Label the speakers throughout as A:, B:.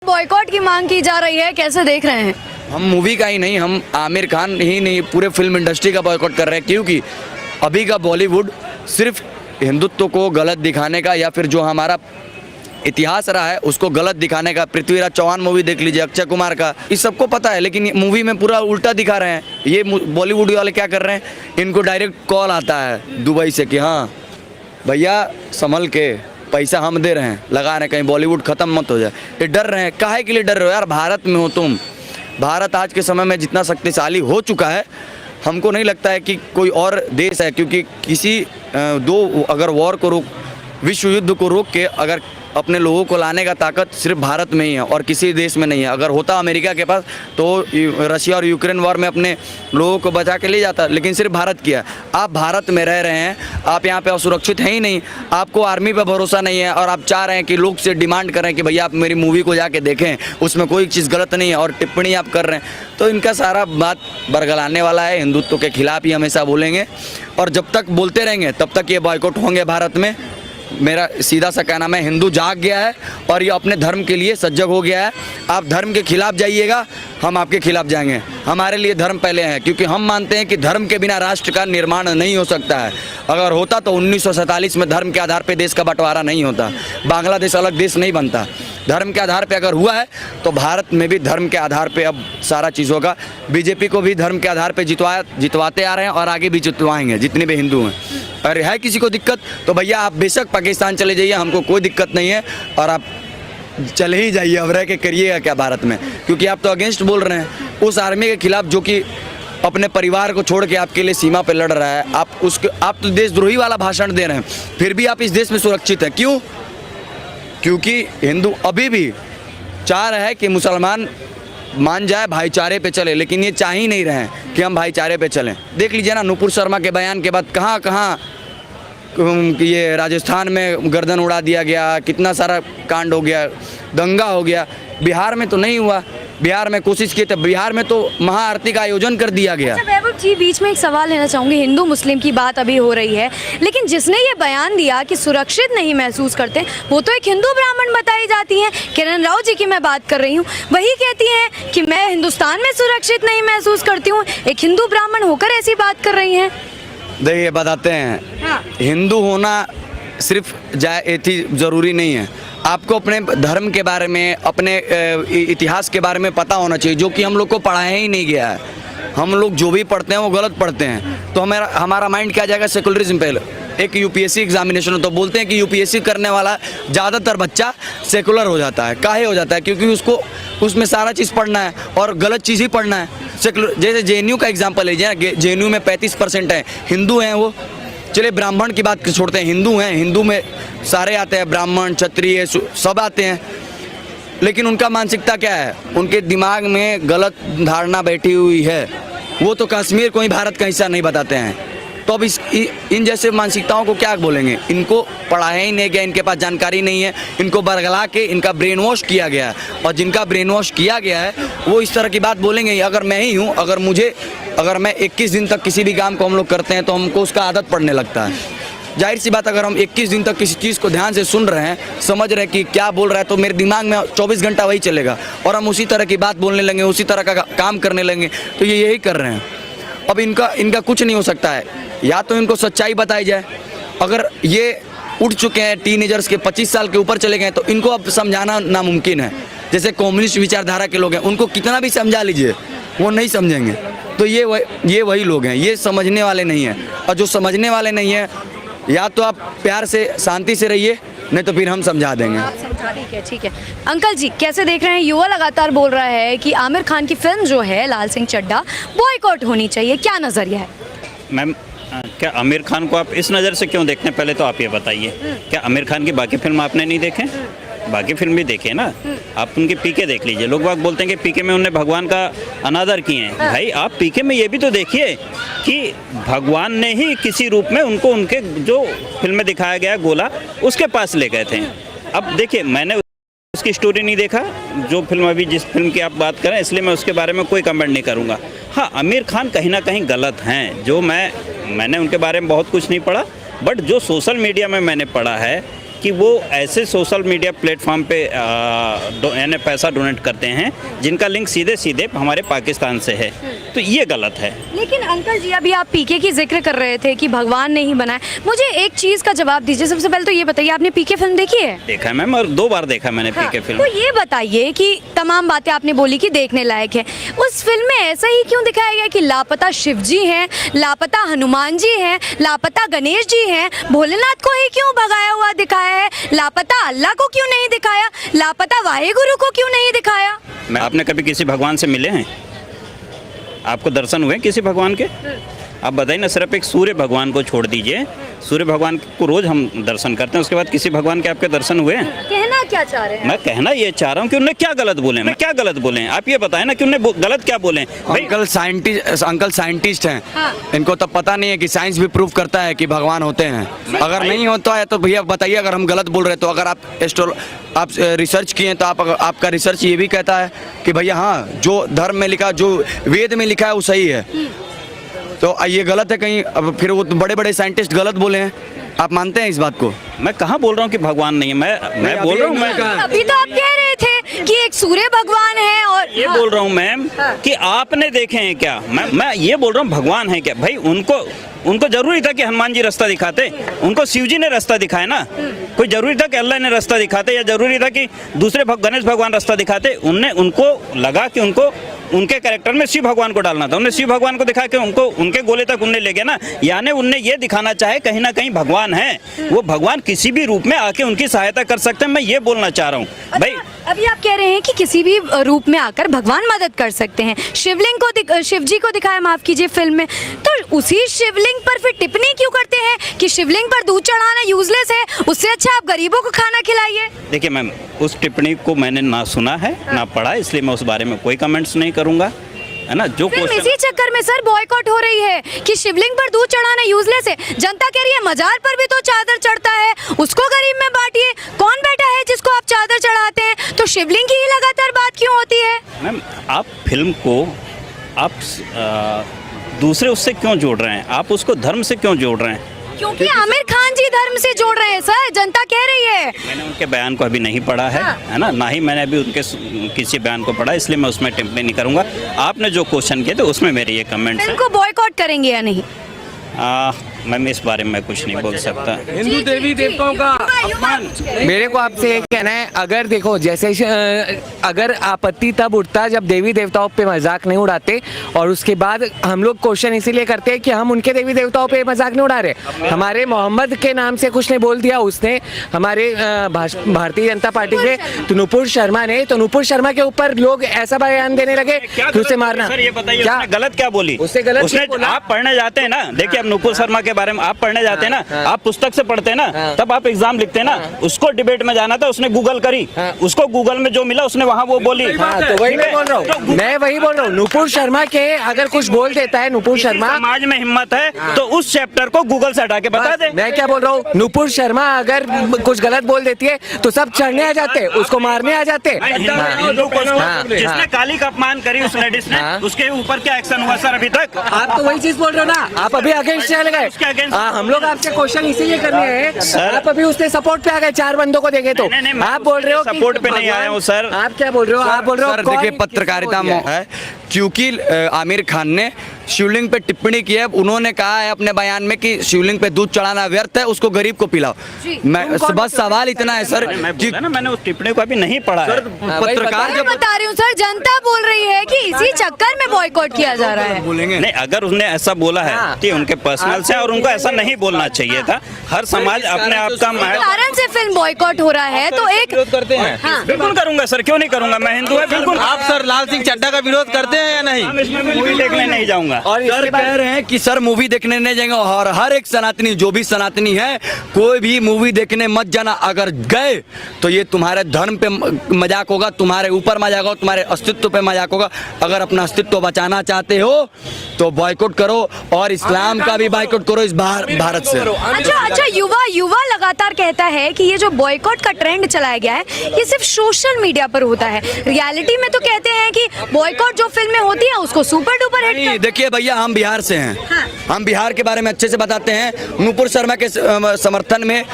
A: Boycott की मांग की जा रही है, कैसे देख रहे हैं?
B: हम मूवी का ही नहीं, हम आमिर खान ही नहीं पूरे फिल्म इंडस्ट्री का बॉयकॉट कर रहे हैं, क्योंकि अभी का बॉलीवुड सिर्फ हिंदुत्व को गलत दिखाने का या फिर जो हमारा इतिहास रहा है उसको गलत दिखाने का। पृथ्वीराज चौहान मूवी देख लीजिए, अक्षय कुमार का, इस सबको पता है, लेकिन मूवी में पूरा उल्टा दिखा रहे हैं। ये बॉलीवुड वाले क्या कर रहे हैं, इनको डायरेक्ट कॉल आता है दुबई से कि हाँ भैया संभल के, पैसा हम दे रहे हैं, लगा रहे हैं, कहीं बॉलीवुड ख़त्म मत हो जाए। ये डर रहे हैं, काहे के लिए डर रहे हो यार? भारत में हो तुम। भारत आज के समय में जितना शक्तिशाली हो चुका है, हमको नहीं लगता है कि कोई और देश है, क्योंकि किसी अगर वॉर को विश्व युद्ध को रोक के अगर अपने लोगों को लाने का ताकत सिर्फ भारत में ही है और किसी देश में नहीं है। अगर होता अमेरिका के पास तो रशिया और यूक्रेन वॉर में अपने लोगों को बचा के ले जाता, लेकिन सिर्फ भारत किया। आप भारत में रह रहे हैं, आप यहाँ पे असुरक्षित हैं ही नहीं, आपको आर्मी पर भरोसा नहीं है और आप चाह रहे हैं कि लोग से डिमांड करें कि भैया आप मेरी मूवी को जाके देखें, उसमें कोई चीज़ गलत नहीं है, और टिप्पणी आप कर रहे हैं, तो इनका सारा बात बरगलाने वाला है। हिंदुत्व के खिलाफ ही हमेशा बोलेंगे और जब तक बोलते रहेंगे तब तक ये बॉयकॉट होंगे भारत में। मेरा सीधा सा कहना है, हिंदू जाग गया है और ये अपने धर्म के लिए सजग हो गया है। आप धर्म के खिलाफ जाइएगा, हम आपके खिलाफ जाएंगे। हमारे लिए धर्म पहले है, क्योंकि हम मानते हैं कि धर्म के बिना राष्ट्र का निर्माण नहीं हो सकता है। अगर होता तो 1947 में धर्म के आधार पर देश का बंटवारा नहीं होता, बांग्लादेश अलग देश नहीं बनता। धर्म के आधार पे अगर हुआ है तो भारत में भी धर्म के आधार पे अब सारा चीज़ होगा। बीजेपी को भी धर्म के आधार पे जितवाते आ रहे हैं और आगे भी जितवाएंगे जितने भी हिंदू हैं। अगर है किसी को दिक्कत तो भैया आप बेशक पाकिस्तान चले जाइए, हमको कोई दिक्कत नहीं है, और आप चले ही जाइए, अब रह के करिएगा क्या भारत में? क्योंकि आप तो अगेंस्ट बोल रहे हैं उस आर्मी के खिलाफ जो कि अपने परिवार को छोड़ के आपके लिए सीमा पर लड़ रहा है। आप तो देशद्रोही वाला भाषण दे रहे हैं, फिर भी आप इस देश में सुरक्षित हैं। क्यों? क्योंकि हिंदू अभी भी चाह रहा है कि मुसलमान मान जाए, भाईचारे पे चले, लेकिन ये चाह ही नहीं रहे हैं कि हम भाईचारे पे चलें। देख लीजिए ना, नुपुर शर्मा के बयान के बाद कहाँ कहाँ ये राजस्थान में गर्दन उड़ा दिया गया, कितना सारा कांड हो गया, दंगा हो गया। बिहार में तो नहीं हुआ, बिहार में कोशिश किए थे, बिहार में तो महाआरती का आयोजन कर दिया गया।
A: अच्छा वैभव जी, बीच में एक सवाल लेना चाहूँगी। हिंदू मुस्लिम की बात अभी हो रही है, लेकिन जिसने ये बयान दिया कि सुरक्षित नहीं महसूस करते, वो तो एक हिंदू ब्राह्मण बताई जाती हैं। किरण राव जी की मैं बात कर रही हूँ, वही कहती हैं कि मैं हिंदुस्तान में सुरक्षित नहीं महसूस करती हूँ। एक हिंदू ब्राह्मण होकर ऐसी बात कर रही हैं।
B: देखिए बताते हैं,
A: हाँ।
B: हिंदू होना सिर्फ ज़रूरी नहीं है। आपको अपने धर्म के बारे में, अपने इतिहास के बारे में पता होना चाहिए, जो कि हम लोग को पढ़ाया ही नहीं गया है। हम लोग जो भी पढ़ते हैं वो गलत पढ़ते हैं, तो हमारा माइंड क्या जाएगा, सेकुलरिज्म पे। एक यूपीएससी एग्जामिनेशन हो तो बोलते हैं कि यूपीएससी करने वाला ज़्यादातर बच्चा सेकुलर हो जाता है। काहे हो जाता है? क्योंकि उसको उसमें सारा चीज़ पढ़ना है और गलत चीज़ ही पढ़ना है। सेकुलर, जैसे जेएनयू का एग्जाम्पल लीजिए ना, जेएनयू में 35% है हिंदू हैं वो। चलिए ब्राह्मण की बात छोड़ते हैं, हिंदू हैं, हिंदू में सारे आते हैं, ब्राह्मण क्षत्रिय सब आते हैं, लेकिन उनका मानसिकता क्या है? उनके दिमाग में गलत धारणा बैठी हुई है। वो तो कश्मीर को ही भारत का हिस्सा नहीं बताते हैं। तो अब इन जैसे मानसिकताओं को क्या बोलेंगे? इनको पढ़ाया ही नहीं गया, इनके पास जानकारी नहीं है, इनको बरगला के इनका ब्रेन वॉश किया गया है, और जिनका ब्रेन वॉश किया गया है वो इस तरह की बात बोलेंगे। अगर मैं ही हूँ, अगर मैं 21 दिन तक किसी भी काम को हम लोग करते हैं तो हमको उसका आदत पड़ने लगता है। जाहिर सी बात, अगर हम 21 दिन तक किसी चीज़ को ध्यान से सुन रहे हैं, समझ रहे हैं कि क्या बोल रहा है, तो मेरे दिमाग में 24 घंटा वही चलेगा और हम उसी तरह की बात बोलने लगेंगे, उसी तरह का काम करने लगेंगे। तो ये यही कर रहे हैं। अब इनका कुछ नहीं हो सकता है, या तो इनको सच्चाई बताई जाए। अगर ये उठ चुके हैं, टीनेजर्स के 25 साल के ऊपर चले गए, तो इनको अब समझाना नामुमकिन है। जैसे कम्युनिस्ट विचारधारा के लोग हैं, उनको कितना भी समझा लीजिए वो नहीं समझेंगे। तो ये वही लोग हैं, ये समझने वाले नहीं हैं। और जो समझने वाले नहीं हैं, या तो आप प्यार से शांति से रहिए, नहीं तो फिर हम समझा देंगे।
A: आप समझा दीजिए, ठीक है। अंकल जी कैसे देख रहे हैं? युवा लगातार बोल रहा है कि आमिर खान की फिल्म जो है लाल सिंह चड्ढा बॉयकॉट होनी चाहिए, क्या नज़रिया है?
C: मैम, क्या आमिर खान को आप इस नज़र से क्यों देखते हैं, पहले तो आप ये बताइए। क्या आमिर खान की बाकी फिल्म आपने नहीं देखे? बाकी फिल्म भी देखे ना। आप उनके पीके देख लीजिए। लोग बाग बोलते हैं कि पीके में उन्होंने भगवान का अनादर किए हैं। भाई आप पीके में ये भी तो देखिए कि भगवान ने ही किसी रूप में उनको उनके जो फिल्म में दिखाया गया गोला उसके पास ले गए थे। अब देखिए, मैंने उसकी स्टोरी नहीं देखा, जो फिल्म अभी जिस फिल्म की आप बात करें, इसलिए मैं उसके बारे में कोई कमेंट नहीं करूँगा। हाँ, आमिर खान कहीं ना कहीं गलत हैं। जो मैंने उनके बारे में बहुत कुछ नहीं पढ़ा, बट जो सोशल मीडिया में मैंने पढ़ा है कि वो ऐसे सोशल मीडिया प्लेटफॉर्म पे यानी पैसा डोनेट करते हैं जिनका लिंक सीधे सीधे हमारे पाकिस्तान से है, तो ये गलत है।
A: लेकिन अंकल जी अभी आप पीके की जिक्र कर रहे थे कि भगवान ने ही बनाया, मुझे एक चीज का जवाब दीजिए। सबसे पहले तो ये बताइए, आपने पीके फिल्म देखी है?
C: देखा है मैम, और 2 बार देखा मैंने पीके फिल्म।
A: तो ये बताइए कि तमाम बातें आपने बोली कि देखने लायक है, उस फिल्म में ऐसा ही क्यों दिखाया गया कि लापता शिव जी हैं, लापता हनुमान जी हैं, लापता गणेश जी हैं, भोलेनाथ को ही क्यों भगाया हुआ दिखाया है, लापता अल्लाह को क्यों नहीं दिखाया, लापता वाहेगुरु को क्यों नहीं दिखाया?
C: मैं आपने कभी किसी भगवान से मिले हैं? आपको दर्शन हुए किसी भगवान के? आप बताइए ना, सिर्फ एक सूर्य भगवान को छोड़ दीजिए, सूर्य भगवान को रोज हम दर्शन करते हैं, उसके बाद किसी भगवान के आपके दर्शन हुए हैं?
A: कहना क्या चाह रहे हैं?
C: मैं कहना ये चाह रहा हूँ कि उन्होंने क्या गलत बोले, मैं क्या गलत बोले हैं? आप ये बताएं ना कि उन्होंने गलत क्या बोले हैं? भाई
B: अंकल साइंटिस्ट हैं,
A: हाँ।
B: इनको तब पता नहीं है कि साइंस भी प्रूव करता है कि भगवान होते हैं। अगर नहीं होता है तो भैया बताइए, अगर हम गलत बोल रहे हैं तो अगर आप रिसर्च किए हैं तो आपका रिसर्च ये भी कहता है कि भैया हाँ, जो धर्म में लिखा, जो वेद में लिखा है वो सही है, तो ये गलत है कहीं? अब फिर वो बड़े बड़े साइंटिस्ट गलत बोले हैं, आप मानते हैं इस बात को?
C: मैं कहाँ बोल रहा हूँ कि भगवान नहीं है, मैं बोल रहा हूँ, मैं
A: अभी तो आप कह रहे थे कि एक सूर्य भगवान है, और
C: ये बोल रहा हूँ मैम कि आपने देखे हैं क्या? मैं ये बोल रहा हूँ भगवान है क्या? भाई उनको जरूरी था कि हनुमान जी रास्ता दिखाते? उनको शिव जी ने रास्ता दिखाया ना? कोई जरूरी था कि अल्लाह ने रास्ता दिखाते, या जरूरी था कि दूसरे गणेश भगवान रास्ता दिखाते? उनको लगा कि उनके कैरेक्टर में शिव भगवान को डालना था, उन्हें शिव भगवान को दिखा के उनके गोले तक उन्हें ले गया ना। यानी उनने ये दिखाना चाहे कहीं ना कहीं भगवान है, वो भगवान किसी भी रूप में आके उनकी सहायता कर सकते हैं, मैं ये बोलना चाह रहा हूँ। भाई
A: अभी आप कह रहे हैं कि किसी भी रूप में आकर भगवान मदद कर सकते हैं, शिवलिंग को शिव जी को दिखाया, माफ कीजिए, फिल्म में, तो उसी शिवलिंग पर फिर टिप्पणी क्यों करते हैं कि शिवलिंग पर दूध चढ़ाना यूजलेस है, उससे अच्छा आप गरीबों को खाना खिलाइए?
C: देखिए मैम, उस टिप्पणी को मैंने ना सुना है ना पढ़ा, इसलिए मैं उस बारे में कोई कमेंट्स नहीं करूंगा, है ना। जो
A: फिल्म इसी चक्कर में सर बॉयकॉट हो रही है कि शिवलिंग पर दूध चढ़ाना यूजलेस है। जनता कह रही है मजार पर भी तो चादर चढ़ता है, उसको गरीब में बांटिए। कौन बैठा है जिसको आप चादर चढ़ाते हैं? तो शिवलिंग की ही लगातार बात क्यों होती है?
C: मैम, आप फिल्म को आप दूसरे उससे क्यों जोड़ रहे हैं? आप उसको धर्म से क्यों जोड़ रहे हैं?
A: क्योंकि आमिर खान जी धर्म से जोड़ रहे हैं सर, जनता कह रही है।
C: मैंने उनके बयान को अभी नहीं पढ़ा है ना, ना ही मैंने अभी उनके किसी बयान को पढ़ा, इसलिए मैं उसमें टिप्पणी नहीं करूंगा। आपने जो क्वेश्चन किए थे उसमें मेरे ये कमेंट्स हैं।
A: इनको बॉयकॉट करेंगे या नहीं?
C: मैम, इस बारे में कुछ नहीं बोल सकता।
D: हिंदू देवी देवताओं का अपमान। मेरे को आपसे ये कहना है, अगर देखो जैसे अगर आपत्ति तब उठता जब देवी देवताओं पे मजाक नहीं उड़ाते, और उसके बाद हम लोग क्वेश्चन इसीलिए करते हैं कि हम उनके देवी देवताओं पे मजाक नहीं उड़ा रहे। हमारे मोहम्मद के नाम से कुछ नहीं बोल दिया उसने, हमारे भारतीय जनता पार्टी के तो नुपुर शर्मा ने, तो नुपुर शर्मा के ऊपर लोग ऐसा बयान देने लगे कि उसे मारना।
C: सर ये बताइए,
D: क्या
C: उसने गलत क्या बोली?
D: उससे गलत
C: उसने, आप पढ़ने जाते हैं ना, देखिए अब नुपुर शर्मा के बारे में आप पढ़ने जाते हैं ना, आप पुस्तक से पढ़ते हैं ना, तब आप एग्जाम लिखते हैं ना। उसको डिबेट में जाना था, उसने गूगल करी, उसको गूगल में जो मिला उसने वहाँ वो बोली।
D: तो वही मैं बोल रहा हूँ, मैं वही बोल रहा हूँ। नुपुर शर्मा के अगर कुछ बोल देता है, नुपुर शर्मा
C: समाज में हिम्मत है तो उस चैप्टर को गूगल से हटा के बता दे।
D: मैं क्या बोल रहा हूँ, नुपुर शर्मा अगर कुछ गलत बोल देती है तो सब चढ़ने आ जाते, उसको मारने आ जाते।
C: जिसने काली का अपमान करी उस लेडीज ने, उसके ऊपर क्या एक्शन हुआ सर अभी तक?
D: आप तो वही चीज बोल रहे हो ना, आप अभी अगेंस्ट चले गए। हम लोग आपसे क्वेश्चन इसीलिए करने हैं, आप अभी उसके सपोर्ट पे आ गए, 4 बंदों को देखे तो आप बोल रहे हो
C: सपोर्ट पे नहीं आया हूँ सर।
D: आप क्या बोल रहे हो? आप बोल रहे हो
B: देखिए, पत्रकारिता में है, क्योंकि आमिर खान ने शिवलिंग पे टिप्पणी की है, उन्होंने कहा है अपने बयान में कि शिवलिंग पे दूध चढ़ाना व्यर्थ है, उसको गरीब को पिलाओ। मैं बस सवाल इतना है सर कि
C: मैंने उस टिप्पणी को अभी नहीं पढ़ा है।
B: पत्रकार
A: मैं बता रही हूँ सर, जनता बोल रही है कि इसी चक्कर में बॉयकॉट किया जा रहा है।
B: बोलेंगे
C: नहीं, अगर उसने ऐसा बोला है कि उनके पर्सनल से, और उनको ऐसा नहीं बोलना चाहिए था। हर समाज अपने आप का
A: कारण से फिल्म बॉयकॉट हो रहा है, तो एक
D: करते हैं।
C: बिल्कुल करूंगा सर, क्यों नहीं करूंगा, मैं हिंदू है बिल्कुल।
D: आप सर लाल सिंह चड्ढा का विरोध करते हैं या नहीं?
C: हम इसमें मूवी देखने नहीं जाऊंगा।
D: और
B: सर कह रहे हैं कि सर मूवी देखने नहीं जाएंगे, और हर एक सनातनी, जो भी सनातनी है, कोई भी मूवी देखने मत जाना। अगर गए तो ये तुम्हारे धर्म पे मजाक होगा, तुम्हारे ऊपर मजाक होगा, तुम्हारे अस्तित्व पे मजाक होगा। अगर अपना अस्तित्व बचाना चाहते हो तो बॉयकॉट करो, और इस्लाम का भी बॉयकॉट करो इस भारत से।
A: अच्छा, युवा लगातार कहता है कि ये जो बॉयकॉट का ट्रेंड चलाया गया है, ये सिर्फ सोशल मीडिया पर होता है। रियलिटी में तो कहते हैं कि बॉयकॉट जो फिल्म फिल्म में होती है उसको सुपर डुपर हिट
B: नहीं, देखिए भैया, हम बिहार से हैं।
A: हाँ।
B: हम बिहार के बारे में अच्छे से बताते हैं। नूपुर शर्मा के समर्थन में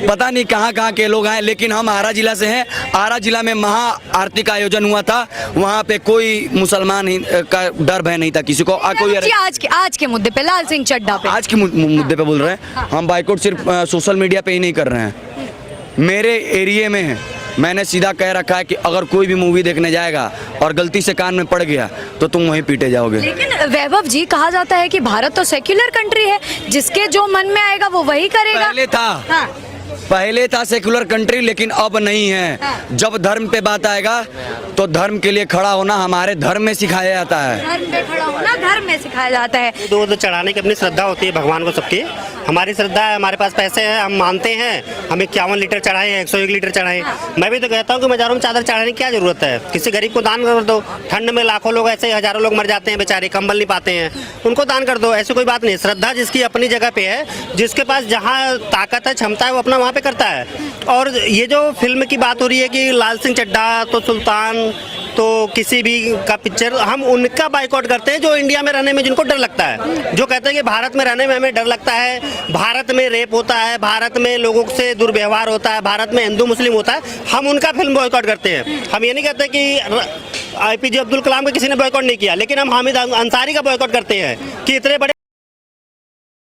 B: पता नहीं कहाँ के लोग आए, लेकिन हम आरा जिला से हैं। आरा जिला में महा आरती का आयोजन हुआ था, वहाँ पे कोई मुसलमान का डर भय नहीं था किसी को।
A: आज के मुद्दे पे, लाल सिंह चड्ढा पे,
B: आज के मुद्दे पे बोल रहे हैं हम। बाइकआउट सिर्फ सोशल मीडिया पे ही नहीं कर रहे हैं, मेरे एरिया में है। मैंने सीधा कह रखा है कि अगर कोई भी मूवी देखने जाएगा और गलती से कान में पड़ गया तो तुम वहीं पीटे जाओगे।
A: लेकिन वैभव जी, कहा जाता है कि भारत तो सेक्युलर कंट्री है, जिसके जो मन में आएगा वो वही करेगा।
B: पहले था सेक्युलर कंट्री, लेकिन अब नहीं है। जब धर्म पे बात आएगा तो धर्म के लिए खड़ा होना हमारे धर्म में सिखाया जाता है।
A: धर्म पे खड़ा होना धर्म में सिखाया जाता है।
E: दूध चढ़ाने की अपनी श्रद्धा होती है भगवान को, सबकी हमारी श्रद्धा है। हमारे पास पैसे हैं, हम मानते हैं। हम 51 लीटर चढ़ाए, 101 लीटर चढ़ाए। मैं भी तो कहता हूँ कि मज़ारों में चादर चढ़ाने की क्या जरूरत है? किसी गरीब को दान कर दो। ठंड में लाखों लोग ऐसे, हजारों लोग मर जाते हैं बेचारे, कंबल नहीं पाते हैं, उनको दान कर दो। ऐसी कोई बात नहीं। श्रद्धा जिसकी अपनी जगह पे है, जिसके पास जहाँ ताकत है, क्षमता है, वो अपना वहाँ पे करता है। और ये जो फिल्म की बात हो रही है कि लाल सिंह चड्ढा तो सुल्तान तो किसी भी का पिक्चर, हम उनका बाइकआउट करते हैं जो इंडिया में रहने में जिनको डर लगता है, जो कहते हैं कि भारत में रहने में हमें डर लगता है, भारत में रेप होता है, भारत में लोगों से दुर्व्यवहार होता है, भारत में हिंदू मुस्लिम होता है। हम उनका फिल्म बॉयकॉट करते हैं। हम ये नहीं कहते कि APJ अब्दुल कलाम का किसी ने बॉयकॉट नहीं किया, लेकिन हम हामिद अंसारी का बॉयकॉट करते हैं कि इतने बड़े